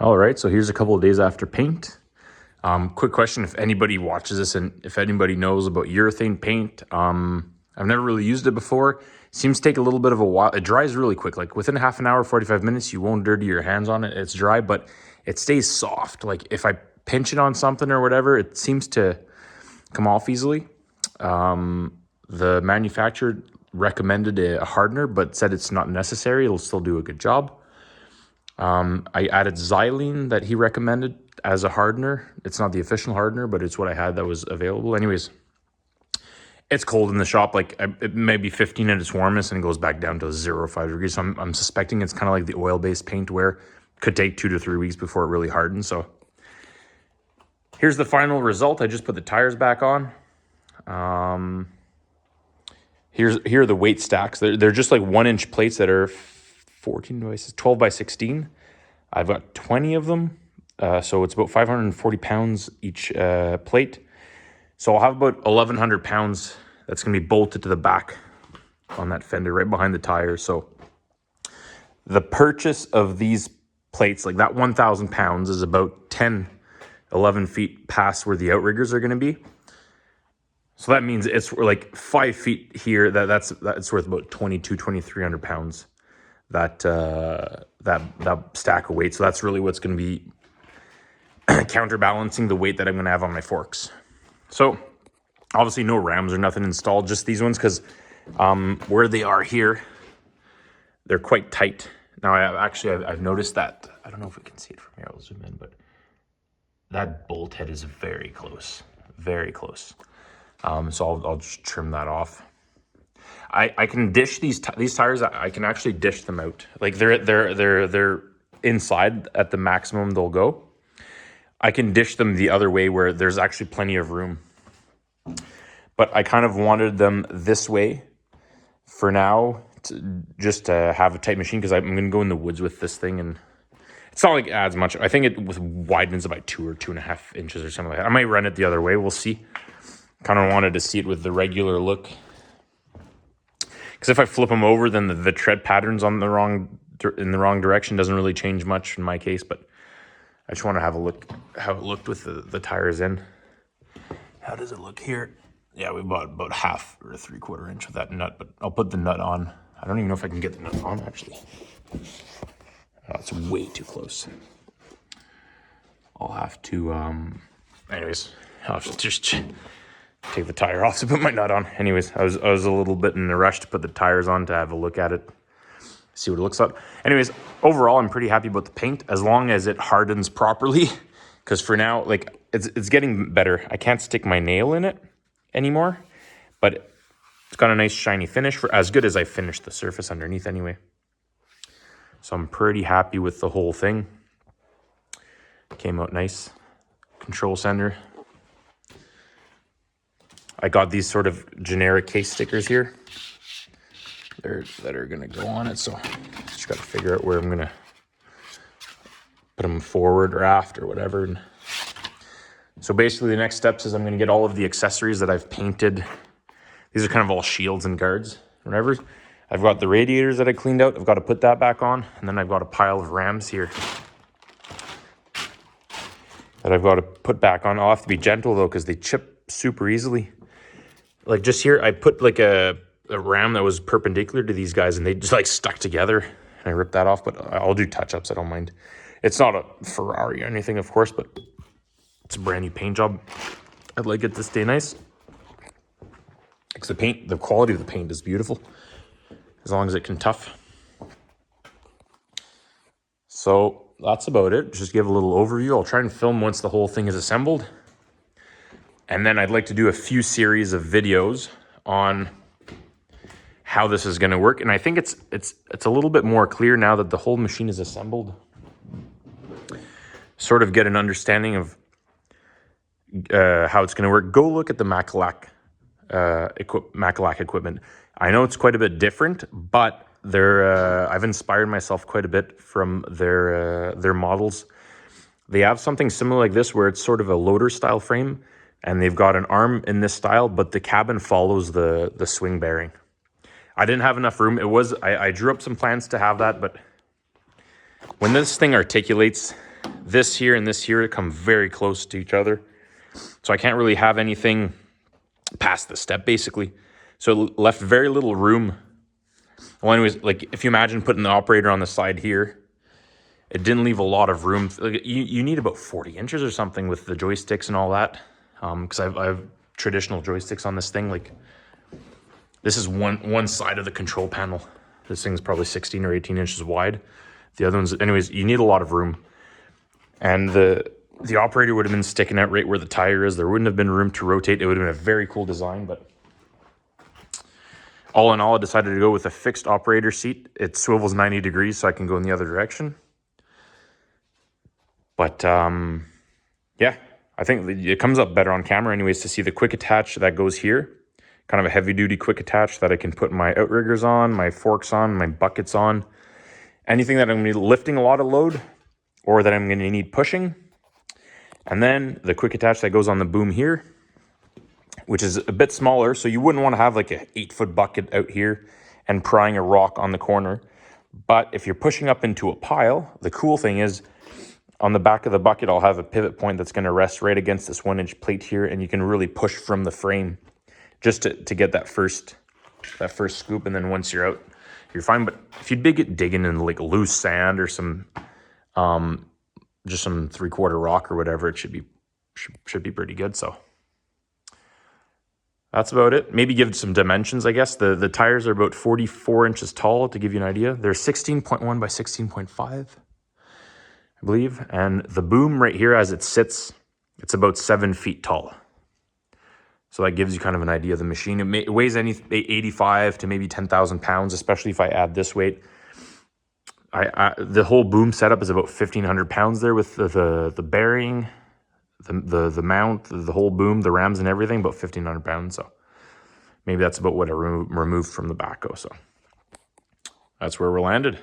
All right, so here's a couple of days after paint. Quick question, if anybody watches this and if anybody knows about urethane paint. I've never really used it before. Seems to take a little bit of a while. It dries really quick. Like within half an hour, 45 minutes, you won't dirty your hands on it. It's dry, but it stays soft. Like if I pinch it on something or whatever, it seems to come off easily. The manufacturer recommended a hardener, but said it's not necessary. It'll still do a good job. I added xylene that he recommended as a hardener. It's not the official hardener, but it's what I had that was available. Anyways, it's cold in the shop. Like it may be 15 at its warmest and it goes back down to 0 or 5 degrees. So I'm suspecting it's kind of like the oil-based paint where it could take 2 to 3 weeks before it really hardens. So here's the final result. I just put the tires back on. Here are the weight stacks. They're just like 1-inch plates that are 12 by 16. I've got 20 of them. So it's about 540 pounds each plate. So I'll have about 1,100 pounds that's going to be bolted to the back on that fender right behind the tire. So the purchase of these plates, like that 1,000 pounds is about 11 feet past where the outriggers are going to be. So that means it's like 5 feet here. That's worth about 2,200 pounds. That stack of weight. So that's really what's going to be counterbalancing the weight that I'm going to have on my forks. So obviously no rams or nothing installed, just these ones because where they are here, they're quite tight. Now I've noticed that, I don't know if we can see it from here, I'll zoom in, but that bolt head is very close, very close. So I'll just trim that off. I can dish these tires. I can actually dish them out. Like they're inside at the maximum they'll go. I can dish them the other way where there's actually plenty of room. But I kind of wanted them this way for now, just to have a tight machine because I'm going to go in the woods with this thing, and it's not like it adds much. I think it widens about 2 or 2.5 inches or something like that. I might run it the other way. We'll see. Kind of wanted to see it with the regular look. Because if I flip them over, then the tread patterns in the wrong direction doesn't really change much in my case. But I just want to have a look how it looked with the tires in. How does it look here? Yeah, we bought about 1/2 or 3/4 inch with that nut, but I'll put the nut on. I don't even know if I can get the nut on actually. Oh, it's way too close. I'll have to. Anyways, I'll have to just take the tire off to put my nut on. Anyways, I was a little bit in a rush to put the tires on to have a look at it, see what it looks like. Anyways, overall, I'm pretty happy about the paint as long as it hardens properly. Because for now, like it's getting better. I can't stick my nail in it anymore, but it's got a nice shiny finish for as good as I finished the surface underneath anyway. So I'm pretty happy with the whole thing. Came out nice. Control center. I got these sort of generic case stickers here that are going to go on it. So just got to figure out where I'm going to put them forward or aft or whatever. And so basically the next steps is I'm going to get all of the accessories that I've painted. These are kind of all shields and guards, whatever. I've got the radiators that I cleaned out. I've got to put that back on. And then I've got a pile of rams here that I've got to put back on. I'll have to be gentle though because they chip super easily. Like just here, I put like a ram that was perpendicular to these guys and they just like stuck together. And I ripped that off, but I'll do touch-ups. I don't mind. It's not a Ferrari or anything, of course, but it's a brand new paint job. I'd like it to stay nice. Because the quality of the paint is beautiful. As long as it can tough. So that's about it. Just give a little overview. I'll try and film once the whole thing is assembled. And then I'd like to do a few series of videos on how this is going to work. And I think it's a little bit more clear now that the whole machine is assembled. Sort of get an understanding of how it's going to work. Go look at the Macalac equipment. I know it's quite a bit different, but I've inspired myself quite a bit from their models. They have something similar like this where it's sort of a loader style frame. And they've got an arm in this style, but the cabin follows the swing bearing. I didn't have enough room. I drew up some plans to have that, but when this thing articulates, this here and this here come very close to each other. So I can't really have anything past the step basically. So it left very little room. Well, anyways, like if you imagine putting the operator on the side here, it didn't leave a lot of room. Like, you need about 40 inches or something with the joysticks and all that. Because I have traditional joysticks on this thing. Like this is one side of the control panel. This thing's probably 16 or 18 inches wide. The other ones, anyways, you need a lot of room. And the operator would have been sticking out right where the tire is. There wouldn't have been room to rotate. It would have been a very cool design, but all in all, I decided to go with a fixed operator seat. It swivels 90 degrees so I can go in the other direction. But yeah, I think it comes up better on camera anyways to see the quick attach that goes here. Kind of a heavy duty quick attach that I can put my outriggers on, my forks on, my buckets on. Anything that I'm going to be lifting a lot of load or that I'm going to need pushing. And then the quick attach that goes on the boom here, which is a bit smaller. So you wouldn't want to have like a 8-foot bucket out here and prying a rock on the corner. But if you're pushing up into a pile, the cool thing is on the back of the bucket, I'll have a pivot point that's going to rest right against this 1-inch plate here. And you can really push from the frame just to get that first scoop. And then once you're out, you're fine. But if you digging in like loose sand or some, just some 3/4 rock or whatever, it should be pretty good. So that's about it. Maybe give some dimensions, I guess. The tires are about 44 inches tall to give you an idea. They're 16.1 by 16.5, I believe. And the boom right here as it sits, it's about 7 feet tall. So that gives you kind of an idea of the machine. It weighs 85 to maybe 10,000 pounds, especially if I add this weight. The whole boom setup is about 1,500 pounds there with the bearing, the mount, the whole boom, the rams and everything, about 1,500 pounds. So maybe that's about what I removed from the backhoe. So that's where we're landed.